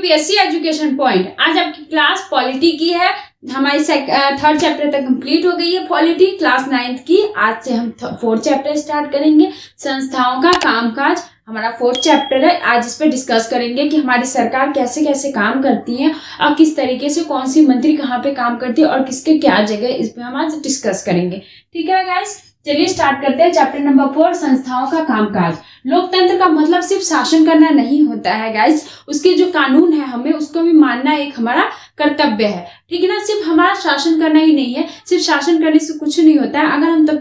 UPSC education point. आज आपकी class polity की है, हमारी 3rd चैप्टर तक कंप्लीट हो गई है पॉलिटी क्लास 9th की। आज से हम 4th चैप्टर स्टार्ट करेंगे, संस्थाओं का कामकाज। हमारा 4th चैप्टर है। आज इस पर डिस्कस करेंगे कि हमारी सरकार कैसे कैसे काम करती है और किस तरीके से कौन सी मंत्री कहाँ पे काम करती है और किसके क्या जगह, इस पे हम आज डिस्कस करेंगे। ठीक है गाइस, चलिए स्टार्ट करते हैं। चैप्टर नंबर 4, संस्थाओं का कामकाज। लोकतंत्र का मतलब सिर्फ शासन करना नहीं होता है गाइस, उसके जो कानून है हमें उसको भी मानना एक हमारा कर्तव्य है। ठीक है ना, सिर्फ हमारा शासन करना ही नहीं है, सिर्फ शासन करने से कुछ नहीं होता है। अगर हम जब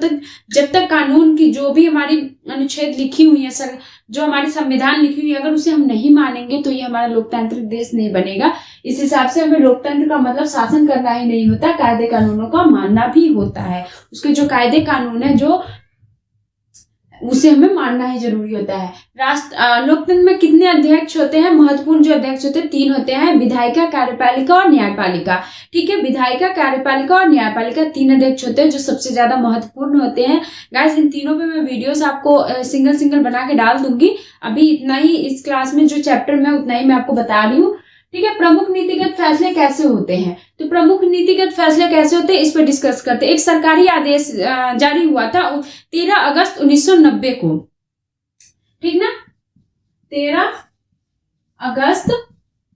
तक कानून की जो भी हमारी अनुच्छेद लिखी हुई है, सर जो हमारी संविधान लिखी हुई है, अगर उसे हम नहीं मानेंगे तो ये हमारा लोकतांत्रिक देश नहीं बनेगा। इस हिसाब से हमें लोकतंत्र का मतलब शासन करना ही नहीं होता, कायदे कानूनों का मानना भी होता है। उसके जो कायदे कानून है जो उसे हमें मानना ही जरूरी होता है। लोकतंत्र में कितने अध्यक्ष होते हैं? महत्वपूर्ण जो अध्यक्ष होते हैं 3 होते हैं, विधायिका, कार्यपालिका और न्यायपालिका। ठीक है, विधायिका, कार्यपालिका और न्यायपालिका 3 अध्यक्ष होते हैं जो सबसे ज्यादा महत्वपूर्ण होते हैं। गाइस, इन तीनों पे मैं वीडियोस आपको सिंगल बना के डाल दूंगी। अभी इतना ही इस क्लास में जो चैप्टर में उतना ही मैं आपको बता रही हूँ। ठीक है, प्रमुख नीतिगत फैसले कैसे होते हैं? तो प्रमुख नीतिगत फैसले कैसे होते हैं इस पर डिस्कस करते हैं। एक सरकारी आदेश जारी हुआ था 13 अगस्त 1990 को। ठीक ना, 13 अगस्त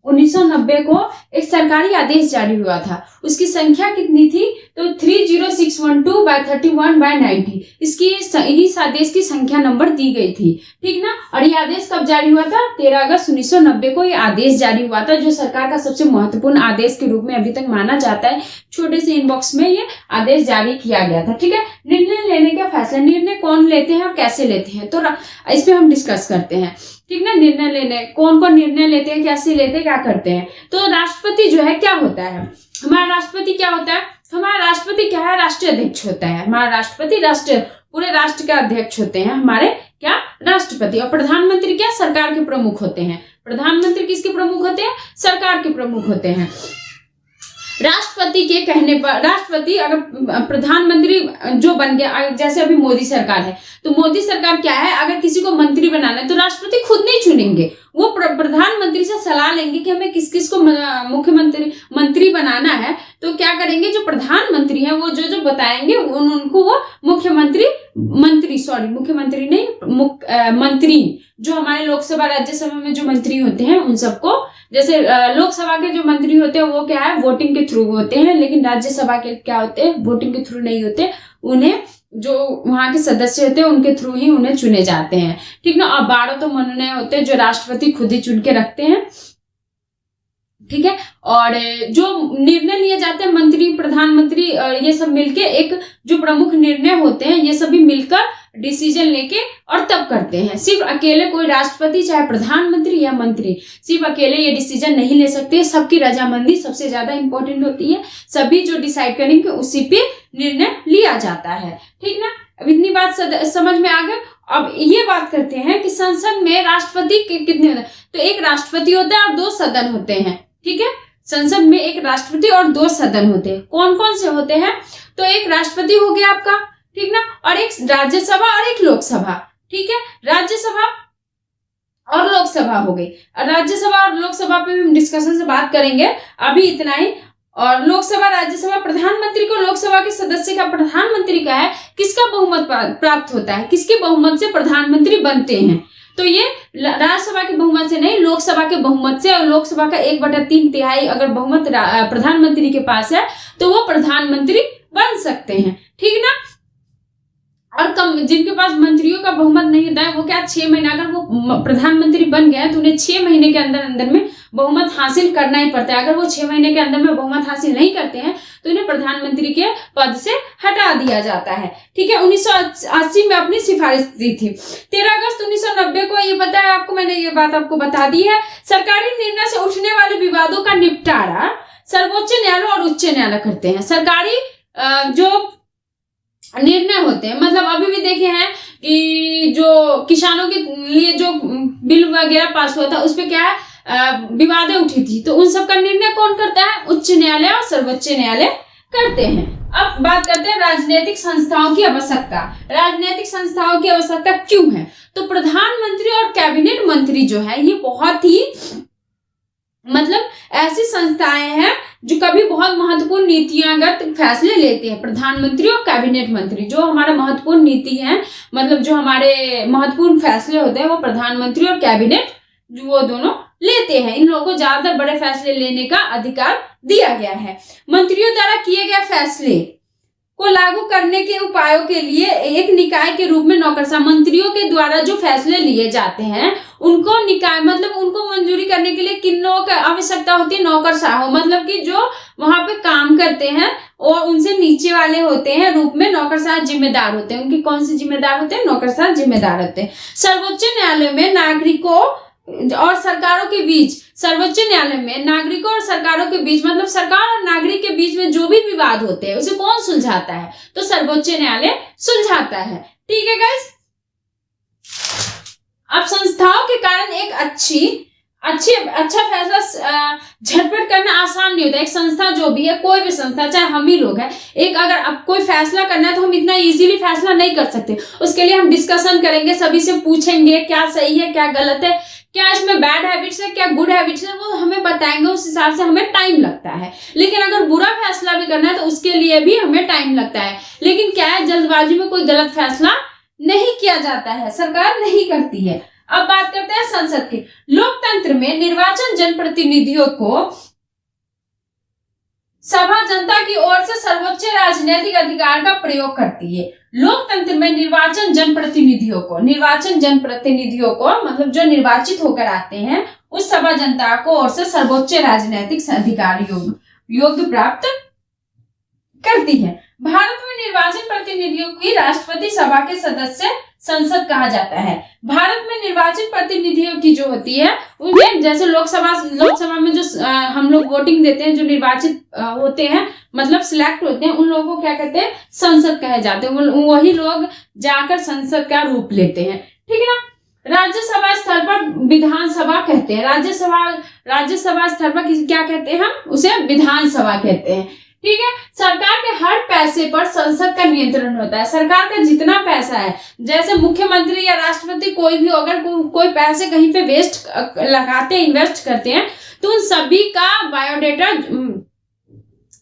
1990 को एक सरकारी आदेश जारी हुआ था। उसकी संख्या कितनी थी? तो 30612/31/90 इसकी इस आदेश की संख्या नंबर दी गई थी। ठीक ना, और ये आदेश कब जारी हुआ था? 13 अगस्त 1990 को ये आदेश जारी हुआ था, जो सरकार का सबसे महत्वपूर्ण आदेश के रूप में अभी तक माना जाता है। छोटे से इनबॉक्स में ये आदेश जारी किया गया था। ठीक है, निर्णय लेने का फैसला, निर्णय कौन लेते हैं और कैसे लेते हैं, तो इस पे हम डिस्कस करते हैं। ठीक ना, निर्णय लेने कौन कौन निर्णय लेते हैं, कैसे लेते हैं, क्या करते हैं। तो राष्ट्रपति जो है क्या होता है? हमारा राष्ट्रपति क्या होता है? हमारा राष्ट्रपति क्या है? राष्ट्रीय अध्यक्ष होता है। हमारा राष्ट्रपति पूरे राष्ट्र का अध्यक्ष होते हैं हमारे क्या? राष्ट्रपति। और प्रधानमंत्री क्या? सरकार के प्रमुख होते हैं। प्रधानमंत्री किसके प्रमुख होते हैं? सरकार के प्रमुख होते हैं। राष्ट्रपति के कहने पर, राष्ट्रपति अगर प्रधानमंत्री जो बन गया, जैसे अभी मोदी सरकार है, तो मोदी सरकार क्या है, अगर किसी को मंत्री बनाना है तो राष्ट्रपति खुद नहीं चुनेंगे, वो प्रधानमंत्री से सलाह लेंगे कि हमें किस किस को मंत्री बनाना है। तो क्या करेंगे, जो प्रधानमंत्री है वो जो बताएंगे उनको वो मंत्री जो हमारे लोकसभा राज्यसभा में जो मंत्री होते हैं उन सबको, जैसे लोकसभा के जो मंत्री होते हैं वो क्या है, वोटिंग के थ्रू होते हैं, लेकिन राज्यसभा के क्या होते हैं, वोटिंग के थ्रू नहीं होते। उन्हें जो वहां के सदस्य होते हैं उनके थ्रू ही उन्हें चुने जाते हैं। ठीक ना, और 12 तो मनोनयन होते हैं जो राष्ट्रपति खुद ही चुन के रखते हैं। ठीक है, और जो निर्णय लिए जाते हैं मंत्री, प्रधानमंत्री, ये सब मिलके एक जो प्रमुख निर्णय होते हैं ये सभी मिलकर डिसीजन लेके और तब करते हैं। सिर्फ अकेले कोई राष्ट्रपति चाहे प्रधानमंत्री या मंत्री सिर्फ अकेले ये डिसीजन नहीं ले सकते, सबकी रजामंदी सबसे ज्यादा इंपॉर्टेंट होती है। सभी जो डिसाइड करेंगे उसी पे निर्णय लिया जाता है। ठीक ना, अब इतनी बात समझ में आ गई। अब ये बात करते हैं कि संसद में राष्ट्रपति कितने होते हैं। तो एक राष्ट्रपति होता है और 2 सदन होते हैं। ठीक है, संसद में एक राष्ट्रपति और 2 सदन होते हैं। कौन कौन से होते हैं? तो एक राष्ट्रपति हो गया आपका, ठीक ना, और एक राज्यसभा और एक लोकसभा। ठीक है, राज्यसभा और लोकसभा हो गई। राज्यसभा और लोकसभा पे भी हम डिस्कशन से बात करेंगे, अभी इतना ही। और लोकसभा, राज्यसभा, प्रधानमंत्री को, लोकसभा के सदस्य का प्रधानमंत्री का है, किसका बहुमत प्राप्त होता है, किसके बहुमत से प्रधानमंत्री बनते हैं। तो ये राज्यसभा के बहुमत से नहीं, लोकसभा के बहुमत से। और लोकसभा का 1/3 अगर बहुमत प्रधानमंत्री के पास है तो वो प्रधानमंत्री बन सकते हैं। ठीक ना, और जिनके पास मंत्रियों का बहुमत नहीं होता है वो क्या, 6 महीना, अगर वो प्रधानमंत्री बन गए तो उन्हें 6 महीने के अंदर में बहुमत हासिल करना ही पड़ता है। अगर वो 6 महीने के अंदर में बहुमत हासिल नहीं करते हैं तो उन्हें प्रधानमंत्री के पद से हटा दिया जाता है। ठीक है, 1980 में अपनी सिफारिश दी थी। 13 अगस्त 1990 को ये पता है आपको, मैंने ये बात आपको बता दी है। सरकारी निर्णय से उठने वाले विवादों का निपटारा सर्वोच्च न्यायालय और उच्च न्यायालय करते हैं। सरकारी जो निर्णय होते हैं, मतलब अभी भी देखे हैं कि जो किसानों के लिए जो बिल वगैरह पास हुआ था उस पे क्या है, विवादें उठी थी, तो उन सब का निर्णय कौन करता है? उच्च न्यायालय और सर्वोच्च न्यायालय करते हैं। अब बात करते हैं राजनीतिक संस्थाओं की आवश्यकता। राजनीतिक संस्थाओं की आवश्यकता क्यों है? तो प्रधानमंत्री और कैबिनेट मंत्री जो है ये बहुत ही संस्थाएं हैं जो कभी बहुत महत्वपूर्ण नीतिगत फैसले लेते हैं। प्रधानमंत्री और कैबिनेट मंत्री जो हमारा महत्वपूर्ण नीति है, मतलब जो हमारे महत्वपूर्ण फैसले होते हैं वो प्रधानमंत्री और कैबिनेट वो दोनों लेते हैं। इन लोगों को ज्यादातर बड़े फैसले लेने का अधिकार दिया गया है। मंत्रियों द्वारा किए गए फैसले को लागू करने के उपायों के लिए एक निकाय के रूप में नौकरशाह, मंत्रियों के द्वारा जो फैसले लिए जाते हैं उनको निकाय मतलब उनको मंजूरी करने के लिए किन लोगों की आवश्यकता होती है? नौकरशाहों, मतलब कि जो वहां पे काम करते हैं और उनसे नीचे वाले होते हैं रूप में नौकरशाह जिम्मेदार होते हैं। उनके कौन से जिम्मेदार होते हैं? नौकरशाह जिम्मेदार होते हैं। सर्वोच्च न्यायालय में नागरिकों और सरकारों के बीच, सर्वोच्च न्यायालय में नागरिकों और सरकारों के बीच मतलब सरकार और नागरिक के बीच में जो भी विवाद होते हैं उसे कौन सुलझाता है? तो सर्वोच्च न्यायालय सुलझाता है। ठीक है गाइस। अब संस्थाओं के कारण एक अच्छा फैसला झटपट करना आसान नहीं होता। एक संस्था जो भी है, कोई भी संस्था, चाहे हम ही लोग हैं, एक अगर अब कोई फैसला करना है तो हम इतना इजीली फैसला नहीं कर सकते। उसके लिए हम डिस्कशन करेंगे, सभी से पूछेंगे क्या सही है क्या गलत है, क्या इसमें बैड हैबिट्स है क्या गुड हैबिट्स है, वो हमें बताएंगे। उस हिसाब से हमें टाइम लगता है। लेकिन अगर बुरा फैसला भी करना है तो उसके लिए भी हमें टाइम लगता है। लेकिन क्या है, जल्दबाजी में कोई गलत फैसला नहीं किया जाता है, सरकार नहीं करती है। अब बात करते हैं संसद की। लोकतंत्र में निर्वाचन जनप्रतिनिधियों को सभा जनता की ओर से सर्वोच्च राजनीतिक अधिकार का प्रयोग करती है। लोकतंत्र में निर्वाचन जनप्रतिनिधियों को मतलब जो निर्वाचित होकर आते हैं उस सभा जनता को ओर से सर्वोच्च राजनीतिक अधिकार योग प्राप्त करती है। भारत में निर्वाचित प्रतिनिधियों की राष्ट्रपति सभा के सदस्य संसद कहा जाता है। भारत में निर्वाचित प्रतिनिधियों की जो होती है उन्हें जैसे लोकसभा में जो हम लोग वोटिंग देते हैं, जो निर्वाचित होते हैं मतलब सिलेक्ट होते हैं, उन लोगों को क्या कहते हैं? संसद कहे जाते हैं। वही लोग जाकर संसद का रूप लेते हैं। ठीक है ना। राज्यसभा स्तर पर विधानसभा कहते हैं। राज्यसभा स्तर पर क्या कहते हैं? हम उसे विधानसभा कहते हैं। ठीक है। सरकार के हर पैसे पर संसद का नियंत्रण होता है। सरकार का जितना पैसा है, जैसे मुख्यमंत्री या राष्ट्रपति कोई भी अगर कोई पैसे कहीं पे वेस्ट लगाते हैं, इन्वेस्ट करते हैं, तो उन सभी का बायोडेटा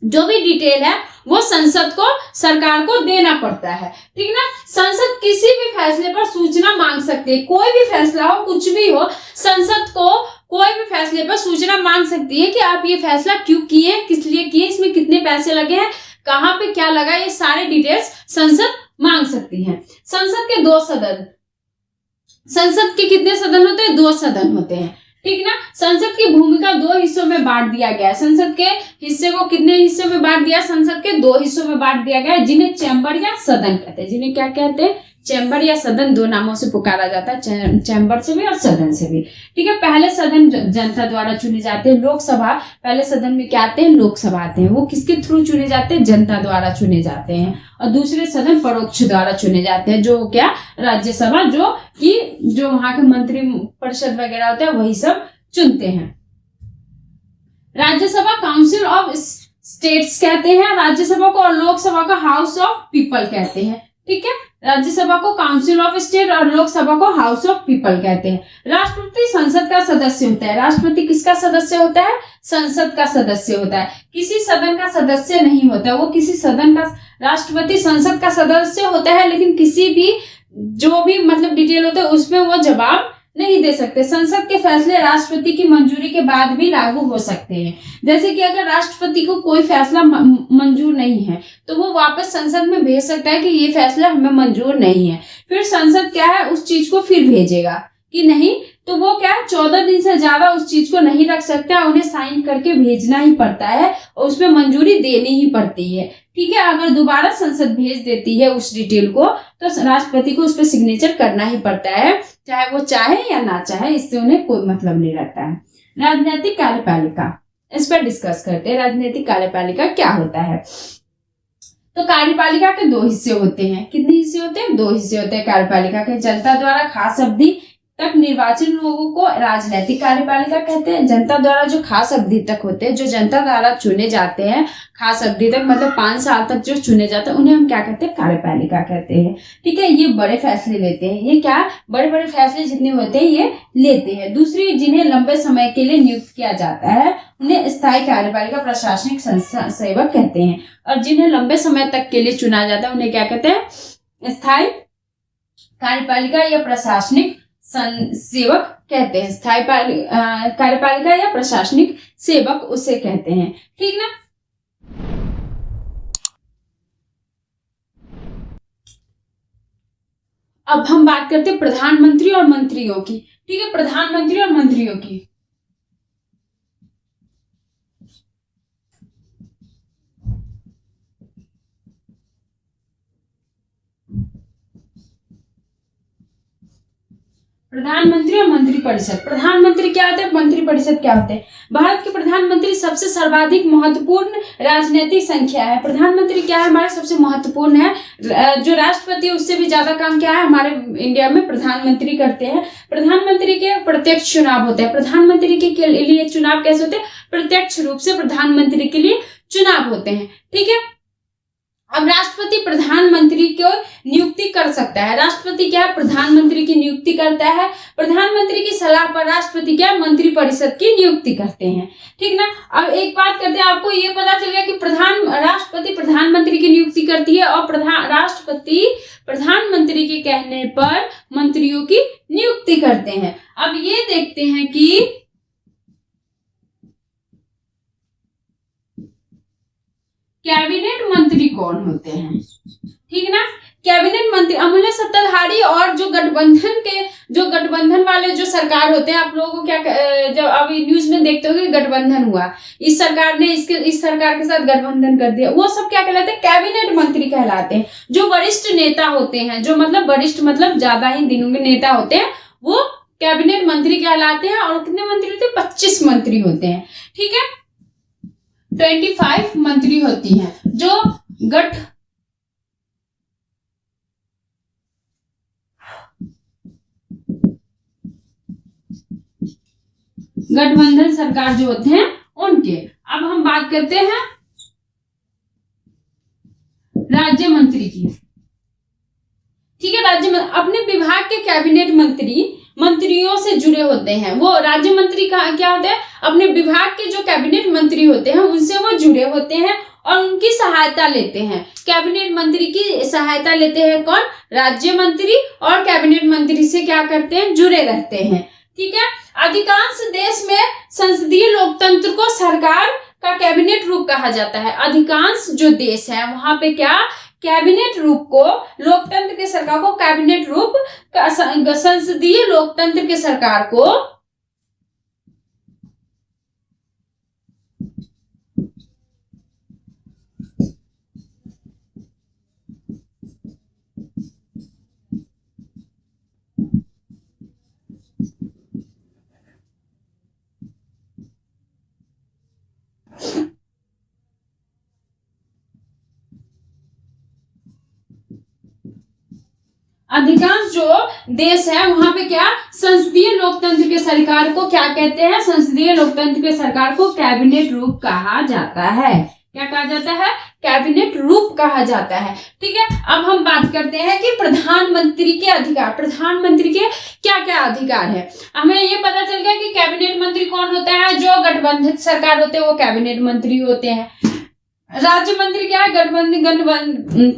जो भी डिटेल है वो संसद को, सरकार को देना पड़ता है। ठीक ना। संसद किसी भी फैसले पर सूचना मांग सकती है। कोई भी फैसला हो, कुछ भी हो, संसद को कोई भी फैसले पर सूचना मांग सकती है कि आप ये फैसला क्यों किए, किस लिए किए, इसमें कितने पैसे लगे हैं, कहाँ पे क्या लगा, ये सारे डिटेल्स संसद मांग सकती है। संसद के 2 सदन, संसद के कितने सदन होते हैं? 2 सदन होते हैं। ठीक ना। संसद की भूमिका 2 हिस्सों में बांट दिया गया है। संसद के हिस्से को कितने हिस्सों में बांट दिया? संसद के 2 हिस्सों में बांट दिया गया है, जिन्हें चैम्बर या सदन कहते हैं। जिन्हें क्या कहते हैं? चैम्बर या सदन, 2 नामों से पुकारा जाता है, चैम्बर से भी और सदन से भी। ठीक है। पहले सदन जनता द्वारा चुने जाते हैं। लोकसभा, पहले सदन में क्या आते हैं? लोकसभा आते हैं। वो किसके थ्रू चुने जाते हैं? जनता द्वारा चुने जाते हैं। और दूसरे सदन परोक्ष द्वारा चुने जाते हैं, जो क्या? राज्यसभा, जो वहां के मंत्री परिषद वगैरह होते हैं वही सब चुनते हैं। राज्यसभा काउंसिल ऑफ स्टेट्स कहते हैं राज्यसभा को, और लोकसभा को हाउस ऑफ पीपल कहते हैं। ठीक है। राज्यसभा को काउंसिल ऑफ स्टेट और लोकसभा को हाउस ऑफ पीपल कहते हैं। राष्ट्रपति संसद का सदस्य होता है। राष्ट्रपति किसका सदस्य होता है? संसद का सदस्य होता है। किसी सदन का सदस्य नहीं होता। वो किसी सदन का, राष्ट्रपति संसद का सदस्य होता है लेकिन किसी भी जो भी मतलब डिटेल होता है उसमें वो जवाब नहीं दे सकते। संसद के फैसले राष्ट्रपति की मंजूरी के बाद भी लागू हो सकते हैं। जैसे कि अगर राष्ट्रपति को कोई फैसला मंजूर नहीं है तो वो वापस संसद में भेज सकता है कि ये फैसला हमें मंजूर नहीं है। फिर संसद क्या है, उस चीज को फिर भेजेगा कि नहीं, तो वो क्या 14 दिन से ज्यादा उस चीज को नहीं रख सकता, उन्हें साइन करके भेजना ही पड़ता है और उसमें मंजूरी देनी ही पड़ती है। ठीक है। अगर दोबारा संसद भेज देती है उस डिटेल को तो राष्ट्रपति को उस पर सिग्नेचर करना ही पड़ता है, चाहे वो चाहे या ना चाहे, इससे उन्हें कोई मतलब नहीं रहता है। राजनीतिक कार्यपालिका, इस पर डिस्कस करते हैं। राजनीतिक कार्यपालिका क्या होता है? तो कार्यपालिका के 2 हिस्से होते हैं। कितने हिस्से होते हैं? 2 हिस्से होते हैं कार्यपालिका के। जनता द्वारा खास अवधि तक निर्वाचित लोगों को राजनीतिक कार्यपालिका कहते हैं। जनता द्वारा जो खास अवधि तक होते हैं, जो जनता द्वारा चुने जाते हैं खास अवधि तक, मतलब 5 साल तक जो चुने जाते हैं, उन्हें हम क्या कहते हैं? कार्यपालिका कहते हैं। ठीक है। ये बड़े फैसले लेते हैं। ये क्या, बड़े बड़े फैसले जितने होते हैं ये लेते हैं। दूसरी, जिन्हें लंबे समय के लिए नियुक्त किया जाता है उन्हें स्थायी कार्यपालिका प्रशासनिक संस्था सेवक कहते हैं। और जिन्हें लंबे समय तक के लिए चुना जाता है उन्हें क्या कहते हैं? स्थायी कार्यपालिका या प्रशासनिक सेवक कहते हैं। स्थायी कार्यपालिका या प्रशासनिक सेवक उसे कहते हैं। ठीक ना। अब हम बात करते हैं प्रधानमंत्री और मंत्रियों की। ठीक है, प्रधानमंत्री और मंत्रियों की। प्रधानमंत्री और मंत्रिपरिषद। प्रधानमंत्री क्या होते हैं, मंत्रिपरिषद क्या होते हैं? भारत के प्रधानमंत्री सबसे सर्वाधिक महत्वपूर्ण राजनीतिक संख्या है। प्रधानमंत्री क्या है? हमारे सबसे महत्वपूर्ण है। जो राष्ट्रपति उससे भी ज्यादा काम क्या है हमारे इंडिया में प्रधानमंत्री करते हैं। प्रधानमंत्री के प्रत्यक्ष चुनाव होते हैं। प्रधानमंत्री के लिए चुनाव कैसे होते हैं? प्रत्यक्ष रूप से प्रधानमंत्री के लिए चुनाव होते हैं। ठीक है। अब राष्ट्रपति प्रधानमंत्री को नियुक्ति कर सकता है। राष्ट्रपति क्या है? प्रधानमंत्री की नियुक्ति करता है। प्रधानमंत्री की सलाह पर राष्ट्रपति क्या है? मंत्रिपरिषद की नियुक्ति करते हैं। ठीक ना। अब एक बात करते हैं, आपको ये पता चल गया कि राष्ट्रपति प्रधानमंत्री की नियुक्ति करती है और राष्ट्रपति प्रधानमंत्री के कहने पर मंत्रियों की नियुक्ति करते हैं। अब ये देखते हैं कि कैबिनेट मंत्री कौन होते हैं। ठीक ना। कैबिनेट मंत्री अमूल्य सत्ताधारी और जो गठबंधन वाले जो सरकार होते हैं, आप लोगों को क्या जब अभी न्यूज में देखते हो कि गठबंधन हुआ, इस सरकार ने इस सरकार के साथ गठबंधन कर दिया, वो सब क्या कहलाते हैं? कैबिनेट मंत्री कहलाते हैं। जो वरिष्ठ नेता होते हैं, जो मतलब वरिष्ठ मतलब ज्यादा ही दिनों के नेता होते हैं, वो कैबिनेट मंत्री कहलाते हैं। और कितने मंत्री होते हैं? 25 मंत्री होते हैं। ठीक है। 25 मंत्री होती हैं जो गठबंधन सरकार जो होते हैं उनके। अब हम बात करते हैं राज्य मंत्री की। ठीक है। राज्य अपने विभाग के कैबिनेट मंत्रियों से जुड़े होते हैं। वो राज्य मंत्री का क्या होता है? अपने विभाग के जो कैबिनेट मंत्री होते हैं उनसे वो जुड़े होते हैं और उनकी सहायता लेते हैं। कैबिनेट मंत्री की सहायता लेते हैं कौन? राज्य मंत्री। और कैबिनेट मंत्री से क्या करते हैं? जुड़े रहते हैं। ठीक है। अधिकांश देश में संसदीय लोकतंत्र को सरकार का कैबिनेट रूप कहा जाता है। अधिकांश जो देश है वहां पे क्या कैबिनेट रूप को, लोकतंत्र के सरकार को कैबिनेट रूप, संसदीय लोकतंत्र के सरकार को अधिकांश जो देश है वहां पे क्या संसदीय लोकतंत्र के सरकार को क्या कहते हैं? संसदीय लोकतंत्र के सरकार को कैबिनेट रूप कहा जाता है। क्या कहा जाता है? कैबिनेट रूप कहा जाता है। ठीक है। अब हम बात करते हैं कि प्रधानमंत्री के अधिकार। प्रधानमंत्री के क्या क्या अधिकार है? हमें ये पता चल गया कि कैबिनेट मंत्री कौन होता है? जो गठबंधन सरकार होते हैं वो कैबिनेट मंत्री होते हैं। राज्य मंत्री क्या है?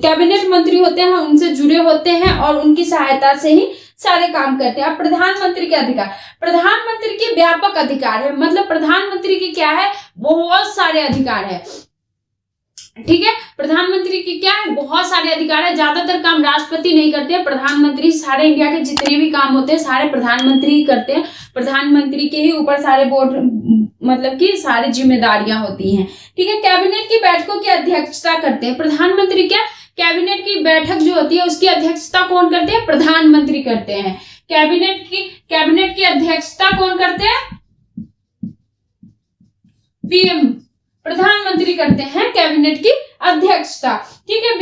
कैबिनेट मंत्री होते हैं, उनसे जुड़े होते हैं और उनकी सहायता से ही सारे काम करते हैं। अब प्रधानमंत्री के अधिकार। प्रधानमंत्री के व्यापक अधिकार है, मतलब प्रधानमंत्री की क्या है? बहुत सारे अधिकार है। ठीक है। प्रधानमंत्री की क्या है? बहुत सारे अधिकार है। ज्यादातर काम राष्ट्रपति नहीं करते हैं, प्रधानमंत्री सारे इंडिया के जितने भी काम होते हैं सारे प्रधानमंत्री ही करते हैं। प्रधानमंत्री के ही ऊपर सारे बोर्ड मतलब कि सारी जिम्मेदारियां होती हैं। ठीक है। कैबिनेट की बैठकों की अध्यक्षता करते हैं प्रधानमंत्री। क्या कैबिनेट की बैठक जो होती है उसकी अध्यक्षता कौन करते हैं? प्रधानमंत्री करते हैं। कैबिनेट की अध्यक्षता कौन करते हैं? पीएम प्रधानमंत्री करते हैं कैबिनेट की अध्यक्षता। ठीक है।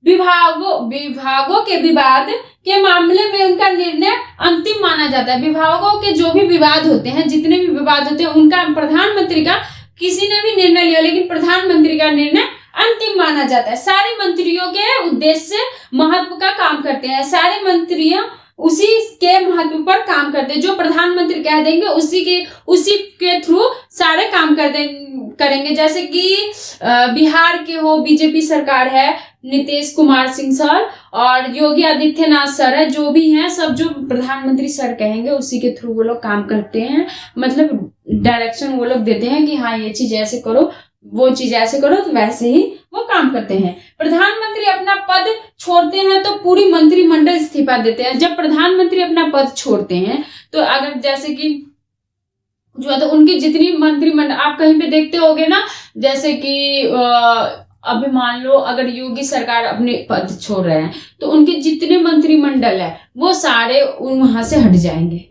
विभागों के विवाद के मामले में उनका निर्णय अंतिम माना जाता है। विभागों के जो भी विवाद होते हैं, जितने भी विवाद होते हैं, उनका प्रधानमंत्री का किसी ने भी निर्णय लिया लेकिन प्रधानमंत्री का निर्णय अंतिम माना जाता है। सारे मंत्रियों के उद्देश्य महत्व का काम करते हैं। सारे उसी के महत्व पर काम करते हैं। जो प्रधानमंत्री कह देंगे उसी के थ्रू सारे काम करेंगे। जैसे कि बिहार के हो बीजेपी सरकार है, नीतीश कुमार सिंह सर और योगी आदित्यनाथ सर है, जो भी हैं सब जो प्रधानमंत्री सर कहेंगे उसी के थ्रू वो लोग काम करते हैं। मतलब डायरेक्शन वो लोग देते हैं कि हाँ ये चीज ऐसे करो, वो चीज ऐसे करो, तो वैसे ही वो काम करते हैं। प्रधानमंत्री अपना पद छोड़ते हैं तो पूरी मंत्रिमंडल इस्तीफा देते हैं। जब प्रधानमंत्री अपना पद छोड़ते हैं तो अगर जैसे कि जो है तो उनकी जितनी मंत्रिमंडल आप कहीं पे देखते होगे ना, जैसे कि अभी मान लो अगर योगी सरकार अपने पद छोड़ रहे हैं तो उनके जितने मंत्रिमंडल है वो सारे वहां से हट जाएंगे।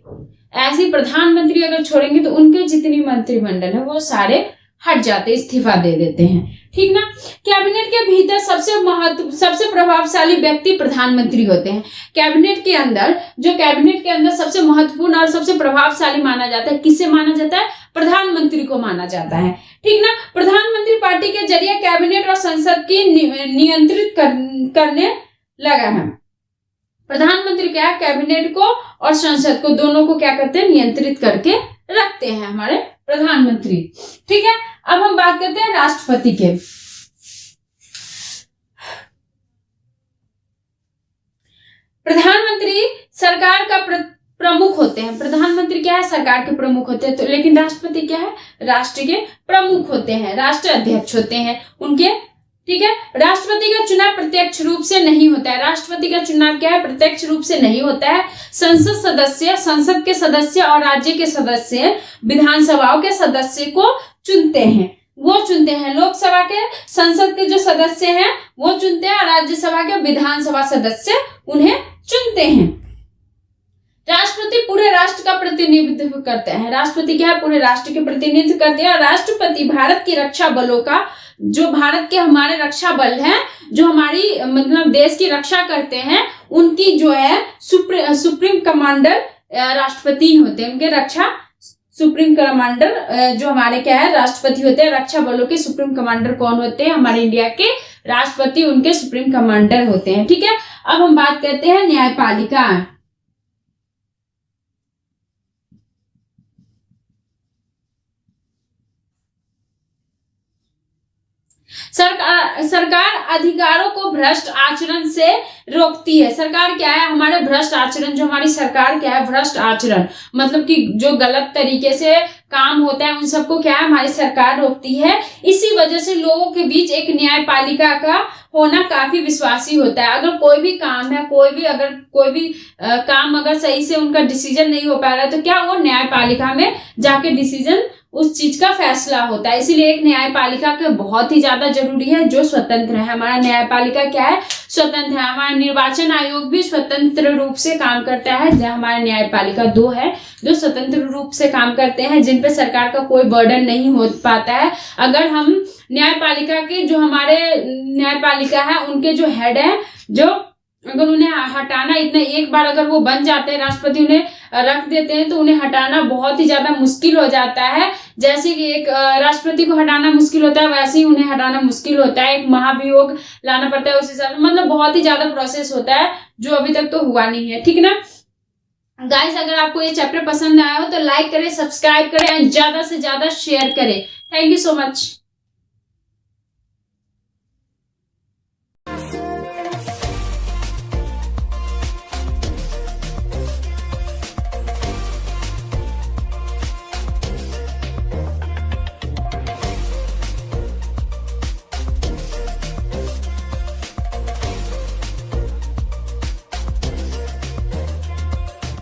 ऐसे प्रधानमंत्री अगर छोड़ेंगे तो उनके जितनी मंत्रिमंडल है वो सारे हट जाते, इस्तीफा दे देते हैं, ठीक ना। कैबिनेट के भीतर सबसे प्रभावशाली व्यक्ति प्रधानमंत्री होते हैं। कैबिनेट के अंदर सबसे महत्वपूर्ण और सबसे प्रभावशाली माना जाता है, किससे माना जाता है? प्रधानमंत्री को माना जाता है, ठीक ना। प्रधानमंत्री पार्टी के जरिए कैबिनेट और संसद की नियंत्रित करने लगा है। प्रधानमंत्री क्या है? कैबिनेट को और संसद को दोनों को क्या करते हैं? नियंत्रित करके रखते हैं हमारे प्रधानमंत्री, ठीक है। अब हम बात करते हैं राष्ट्रपति के। प्रधानमंत्री सरकार का प्रमुख होते हैं। प्रधानमंत्री क्या है? सरकार के प्रमुख होते हैं। तो लेकिन राष्ट्रपति क्या है? राष्ट्र के प्रमुख होते हैं, राष्ट्र अध्यक्ष होते हैं उनके, ठीक है। राष्ट्रपति का चुनाव प्रत्यक्ष रूप से नहीं होता है। राष्ट्रपति का चुनाव क्या है? प्रत्यक्ष रूप से नहीं होता है। संसद के सदस्य और राज्य के सदस्य विधानसभाओं के सदस्य को चुनते हैं, वो चुनते हैं। लोकसभा के संसद के जो सदस्य हैं वो चुनते हैं और राज्यसभा के विधानसभा सदस्य उन्हें चुनते हैं। राष्ट्रपति पूरे राष्ट्र का प्रतिनिधित्व करते हैं। राष्ट्रपति क्या है? पूरे राष्ट्र के प्रतिनिधित्व करते हैं। और राष्ट्रपति भारत की रक्षा बलों का, जो भारत के हमारे रक्षा बल हैं, जो हमारी मतलब देश की रक्षा करते हैं, उनकी जो है सुप्रीम कमांडर राष्ट्रपति होते हैं। उनके रक्षा सुप्रीम कमांडर जो हमारे क्या है? राष्ट्रपति होते हैं। रक्षा बलों के सुप्रीम कमांडर कौन होते हैं? हमारे इंडिया के राष्ट्रपति उनके सुप्रीम कमांडर होते हैं, ठीक है। अब हम बात करते हैं न्यायपालिका। सरकार अधिकारों को भ्रष्ट आचरण से रोकती है। सरकार क्या है? हमारे भ्रष्ट आचरण, जो हमारी सरकार क्या है? भ्रष्ट आचरण मतलब कि जो गलत तरीके से काम होता है उन सबको क्या है? हमारी सरकार रोकती है। इसी वजह से लोगों के बीच एक न्यायपालिका का होना काफी विश्वासी होता है। अगर कोई भी काम है, कोई भी काम अगर सही से उनका डिसीजन नहीं हो पा रहा है तो क्या वो न्यायपालिका में जाके डिसीजन उस चीज का फैसला होता है। इसीलिए एक न्यायपालिका का बहुत ही ज्यादा जरूरी है जो स्वतंत्र है। हमारा न्यायपालिका क्या है? स्वतंत्र है। हमारा निर्वाचन आयोग भी स्वतंत्र रूप से काम करता है। जहाँ हमारा न्यायपालिका 2 है जो स्वतंत्र रूप से काम करते हैं, जिन पे सरकार का कोई बर्डन नहीं हो पाता है। अगर हम न्यायपालिका के जो हमारे न्यायपालिका है उनके जो हेड है, जो अगर उन्हें हटाना, इतना एक बार अगर वो बन जाते हैं, राष्ट्रपति उन्हें रख देते हैं तो उन्हें हटाना बहुत ही ज्यादा मुश्किल हो जाता है। जैसे कि एक राष्ट्रपति को हटाना मुश्किल होता है, वैसे ही उन्हें हटाना मुश्किल होता है। एक महाभियोग लाना पड़ता है उस हिसाब से, मतलब बहुत ही ज्यादा प्रोसेस होता है जो अभी तक तो हुआ नहीं है, ठीक ना। गाइस, अगर आपको ये चैप्टर पसंद आया हो तो लाइक करें, सब्सक्राइब करें और ज्यादा से ज्यादा शेयर करें। Thank you so much.